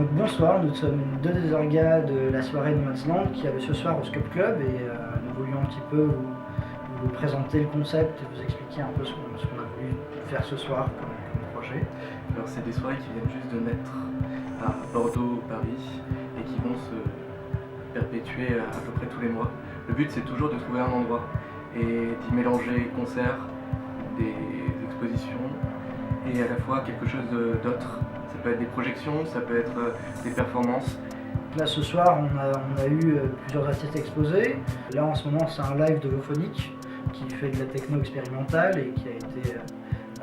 Donc bonsoir, nous sommes deux des orgas de la soirée No Man's Land qui a lieu ce soir au Scope Club et nous voulions un petit peu vous présenter le concept et vous expliquer un peu ce qu'on a voulu faire ce soir comme projet. Alors c'est des soirées qui viennent juste de naître à Bordeaux, Paris et qui vont se perpétuer à peu près tous les mois. Le but c'est toujours de trouver un endroit et d'y mélanger concerts, des expositions et à la fois quelque chose d'autre. Ça peut être des projections, ça peut être des performances. Là ce soir on a eu plusieurs artistes exposés. Là en ce moment c'est un live de Lophonic qui fait de la techno expérimentale et qui a été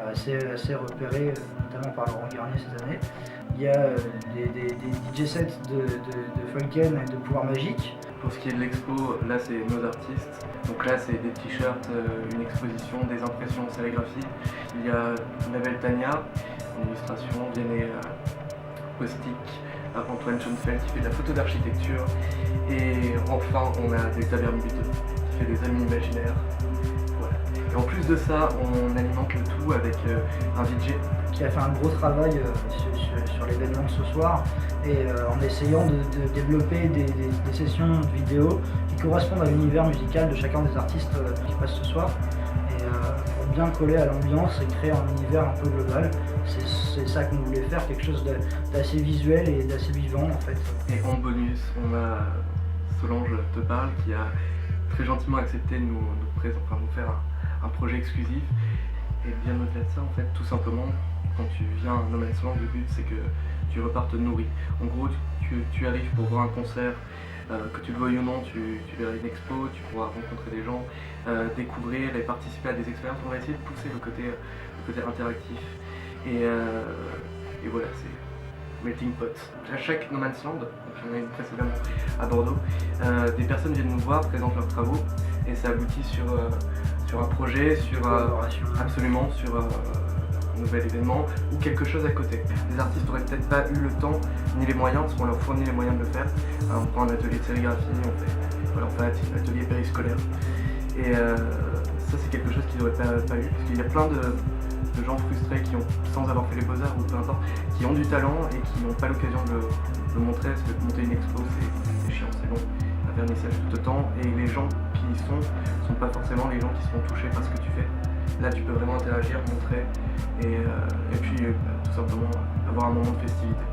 assez repéré notamment par Laurent Garnier cette année. Il y a des DJ sets de Falken et de Pouvoir Magique. Pour ce qui est de l'expo, là c'est nos artistes. Donc là c'est des t-shirts, une exposition, des impressions sérigraphiques. Il y a Navel Tania, une illustration, Vianney Postic, Antoine Schoenfeld qui fait de la photo d'architecture. Et enfin on a des tavernes buteux qui fait des amis imaginaires. Voilà. Et en plus de ça, on alimente le tout avec un DJ qui a fait un gros travail sur l'événement de ce soir et en essayant de développer des sessions vidéo qui correspondent à l'univers musical de chacun des artistes qui passent ce soir et pour bien coller à l'ambiance et créer un univers un peu global. C'est ça qu'on voulait faire, quelque chose d'assez visuel et d'assez vivant en fait. Et en bonus, on a Solange Te Parle qui a très gentiment accepté de nous faire un projet exclusif. Et bien au-delà de ça, en fait, tout simplement, quand tu viens à No Man's Land, le but c'est que tu repartes nourri. En gros, tu arrives pour voir un concert, que tu le veuilles ou non, tu verras une expo, tu pourras rencontrer des gens, découvrir et participer à des expériences. On va essayer de pousser le côté interactif. Et voilà, c'est melting pot. À chaque No Man's Land, donc il y en a une précédemment à Bordeaux, des personnes viennent nous voir, présentent leurs travaux et ça aboutit sur un projet, sur un nouvel événement ou quelque chose à côté. Les artistes n'auraient peut-être pas eu le temps ni les moyens parce qu'on leur fournit les moyens de le faire. On prend un atelier de sérigraphie, on fait un atelier périscolaire. Et ça c'est quelque chose qu'ils n'auraient pas eu parce qu'il y a plein de gens frustrés qui ont, sans avoir fait les beaux-arts ou peu importe, qui ont du talent et qui n'ont pas l'occasion de le montrer parce que monter une expo c'est chiant, c'est long, un vernissage tout autant et les gens qui y sont pas forcément les gens qui seront touchés par ce que tu fais. Là tu peux vraiment interagir, montrer et puis tout simplement avoir un moment de festivité.